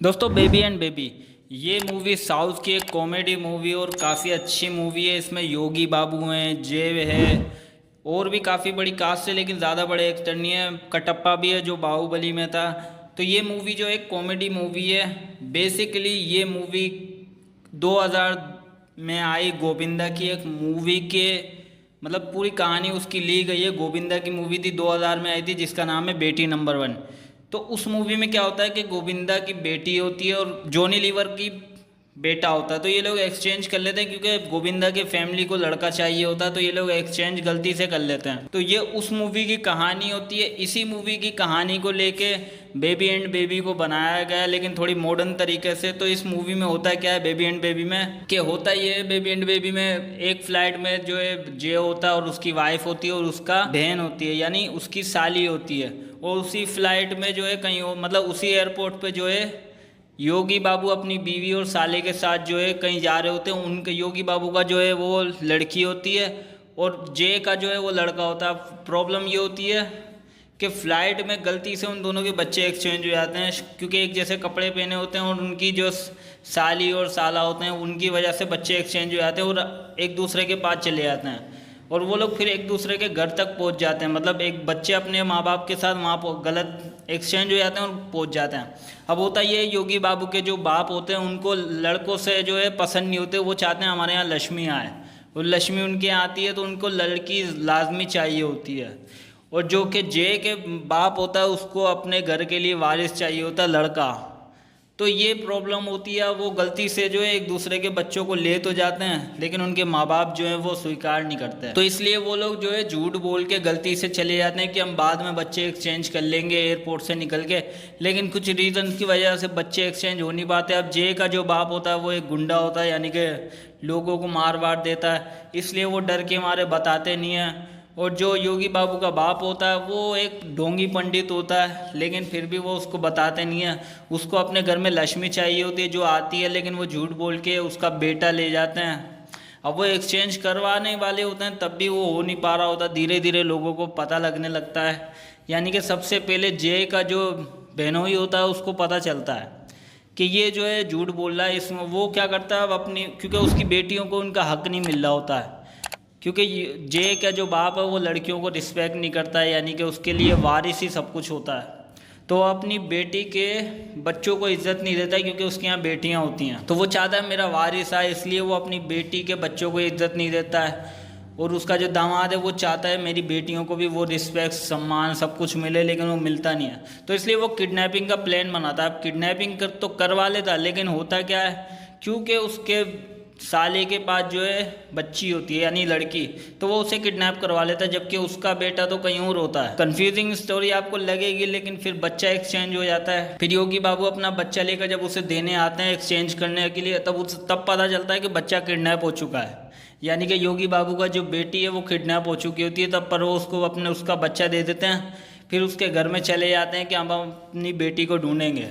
दोस्तों baby and baby ये movie south की एक कॉमेडी मूवी और काफ़ी अच्छी मूवी है। इसमें योगी बाबू हैं, जय है और भी काफ़ी बड़ी कास्ट है, लेकिन ज़्यादा बड़े एक्टर नहीं है। कटप्पा भी है जो बाहुबली में था। तो ये मूवी जो एक कॉमेडी मूवी है। बेसिकली ये मूवी 2000 में आई गोविंदा की एक मूवी के मतलब पूरी कहानी उसकी ली गई है। गोविंदा की मूवी थी 2000 में आई थी जिसका नाम है बेटी नंबर 1। तो उस मूवी में क्या होता है कि गोविंदा की बेटी होती है और जॉनी लीवर की बेटा होता है। तो ये लोग एक्सचेंज कर लेते हैं क्योंकि गोविंदा के फैमिली को लड़का चाहिए होता है, तो ये लोग एक्सचेंज गलती से कर लेते हैं। तो ये उस मूवी की कहानी होती है। इसी मूवी की कहानी को लेके बेबी एंड बेबी को बनाया गया है, लेकिन थोड़ी मॉडर्न तरीके से। तो इस मूवी में होता क्या है बेबी एंड बेबी में कि होता ये है, बेबी एंड बेबी में एक फ्लाइट में जो है जे होता है और उसकी वाइफ होती है और उसका बहन होती है, यानी उसकी साली होती है। और उसी फ्लाइट में जो है कहीं मतलब उसी एयरपोर्ट पे जो है योगी बाबू अपनी बीवी और साले के साथ जो है कहीं जा रहे होते हैं। उनके योगी बाबू का जो है वो लड़की होती है और जे का जो है वो लड़का होता है। प्रॉब्लम ये होती है कि फ़्लाइट में गलती से उन दोनों के बच्चे एक्सचेंज हो जाते हैं, क्योंकि एक जैसे कपड़े पहने होते हैं और उनकी जो साली और साला होते हैं उनकी वजह से बच्चे एक्सचेंज हो जाते हैं और एक दूसरे के पास चले जाते हैं। और वो लोग फिर एक दूसरे के घर तक पहुंच जाते हैं, मतलब एक बच्चे अपने माँ बाप के साथ वहाँ गलत एक्सचेंज हो जाते हैं और पहुंच जाते हैं। अब होता ये योगी बाबू के जो बाप होते हैं उनको लड़कों से जो है पसंद नहीं होते। वो चाहते हैं हमारे यहाँ लक्ष्मी आए, और लक्ष्मी उनके यहाँ आती है तो उनको लड़की लाजमी चाहिए होती है। और जो कि जे के बाप होता है उसको अपने घर के लिए वारिस चाहिए होता है, लड़का। तो ये प्रॉब्लम होती है। वो गलती से जो है एक दूसरे के बच्चों को ले तो जाते हैं, लेकिन उनके माँ बाप जो है वो स्वीकार नहीं करते हैं। तो इसलिए वो लोग जो है झूठ बोल के गलती से चले जाते हैं कि हम बाद में बच्चे एक्सचेंज कर लेंगे एयरपोर्ट से निकल के, लेकिन कुछ रीज़न की वजह से बच्चे एक्सचेंज हो नहीं पाते। अब जे का जो बाप होता है वो एक गुंडा होता है, यानी कि लोगों को मार वार देता है, इसलिए वो डर के मारे बताते नहीं हैं। और जो योगी बाबू का बाप होता है वो एक ढोंगी पंडित होता है, लेकिन फिर भी वो उसको बताते नहीं है। उसको अपने घर में लक्ष्मी चाहिए होती है जो आती है, लेकिन वो झूठ बोल के उसका बेटा ले जाते हैं। अब वो एक्सचेंज करवाने वाले होते हैं तब भी वो हो नहीं पा रहा होता। धीरे धीरे लोगों को पता लगने लगता है, यानी कि सबसे पहले जे का जो बहनोई होता है उसको पता चलता है कि ये जो है झूठ बोल रहा है। इसमें वो क्या करता है अब अपनी, क्योंकि उसकी बेटियों को उनका हक नहीं मिल रहा होता है, क्योंकि जे का जो बाप है वो लड़कियों को रिस्पेक्ट नहीं करता है, यानी कि उसके लिए वारिस ही सब कुछ होता है। तो अपनी बेटी के बच्चों को इज्जत नहीं देता है क्योंकि उसके यहाँ बेटियाँ होती हैं। तो वो चाहता है मेरा वारिस आए, इसलिए वो अपनी बेटी के बच्चों को इज्जत नहीं देता है। और उसका जो दामाद है वो चाहता है मेरी बेटियों को भी वो रिस्पेक्ट सम्मान सब कुछ मिले, लेकिन वो मिलता नहीं है। तो इसलिए वो किडनैपिंग का प्लान बनाता है। अब किडनैपिंग तो करवा लेता, लेकिन होता क्या है, क्योंकि उसके साले के पास जो है बच्ची होती है यानी लड़की, तो वो उसे किडनैप करवा लेता है, जबकि उसका बेटा तो कहीं और होता है। कंफ्यूजिंग स्टोरी आपको लगेगी, लेकिन फिर बच्चा एक्सचेंज हो जाता है। फिर योगी बाबू अपना बच्चा लेकर जब उसे देने आते हैं एक्सचेंज करने के लिए, तब पता चलता है कि बच्चा किडनैप हो चुका है, यानी कि योगी बाबू का जो बेटी है वो किडनैप हो चुकी होती है। तब पर वो उसको उसका बच्चा दे देते हैं। फिर उसके घर में चले जाते हैं कि हम अपनी बेटी को ढूंढेंगे।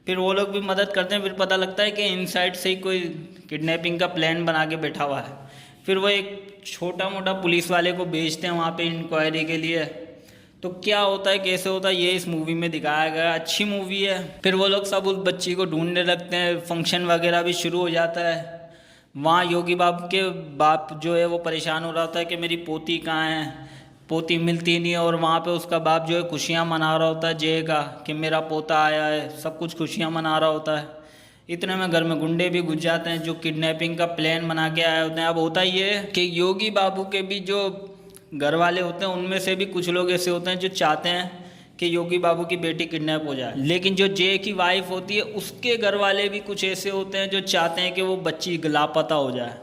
फिर वो लोग भी मदद करते हैं। फिर पता लगता है कि इनसाइड से ही कोई किडनैपिंग का प्लान बना के बैठा हुआ है। फिर वो एक छोटा मोटा पुलिस वाले को भेजते हैं वहाँ पे इंक्वायरी के लिए। तो क्या होता है कैसे होता है ये इस मूवी में दिखाया गया। अच्छी मूवी है। फिर वो लोग सब उस बच्ची को ढूंढने लगते हैं, फंक्शन वगैरह भी शुरू हो जाता है। वहाँ योगी बाबू के बाप जो है वो परेशान हो रहा होता है कि मेरी पोती कहाँ है, पोती मिलती नहीं है। और वहाँ पे उसका बाप जो है खुशियाँ मना रहा होता है जे का कि मेरा पोता आया है, सब कुछ खुशियाँ मना रहा होता है। इतने में घर में गुंडे भी घुस जाते हैं जो किडनैपिंग का प्लान बना के आए होते हैं। अब होता ये है कि योगी बाबू के भी जो घर वाले होते हैं उनमें से भी कुछ लोग ऐसे होते हैं जो चाहते हैं कि योगी बाबू की बेटी किडनैप हो जाए, लेकिन जो जे की वाइफ होती है उसके घर वाले भी कुछ ऐसे होते हैं जो चाहते हैं कि वो बच्ची लापता हो जाए।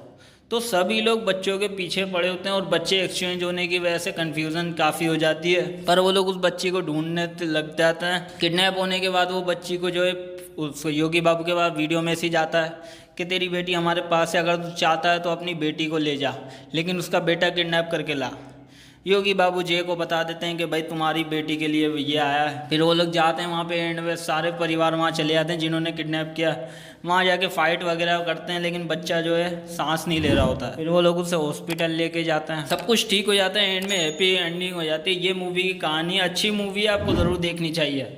तो सभी लोग बच्चों के पीछे पड़े होते हैं और बच्चे एक्सचेंज होने की वजह से कन्फ्यूज़न काफ़ी हो जाती है। पर वो लोग उस बच्ची को ढूंढने लग जाते हैं। किडनैप होने के बाद वो बच्ची को जो है उस योगी बाबू के पास वीडियो मैसेज आता है कि तेरी बेटी हमारे पास है, अगर तू चाहता है तो अपनी बेटी को ले जा, लेकिन उसका बेटा किडनैप करके ला। योगी बाबू जे को बता देते हैं कि भाई तुम्हारी बेटी के लिए ये आया है। फिर वो लोग जाते हैं वहाँ पे, एंड में सारे परिवार वहाँ चले जाते हैं जिन्होंने किडनैप किया। वहाँ जाके फ़ाइट वगैरह करते हैं, लेकिन बच्चा जो है सांस नहीं ले रहा होता है। फिर वो लोग उसे हॉस्पिटल लेके जाते हैं, सब कुछ ठीक हो जाता है, एंड में हैप्पी एंडिंग हो जाती है। ये मूवी की कहानी अच्छी मूवी है, आपको ज़रूर देखनी चाहिए।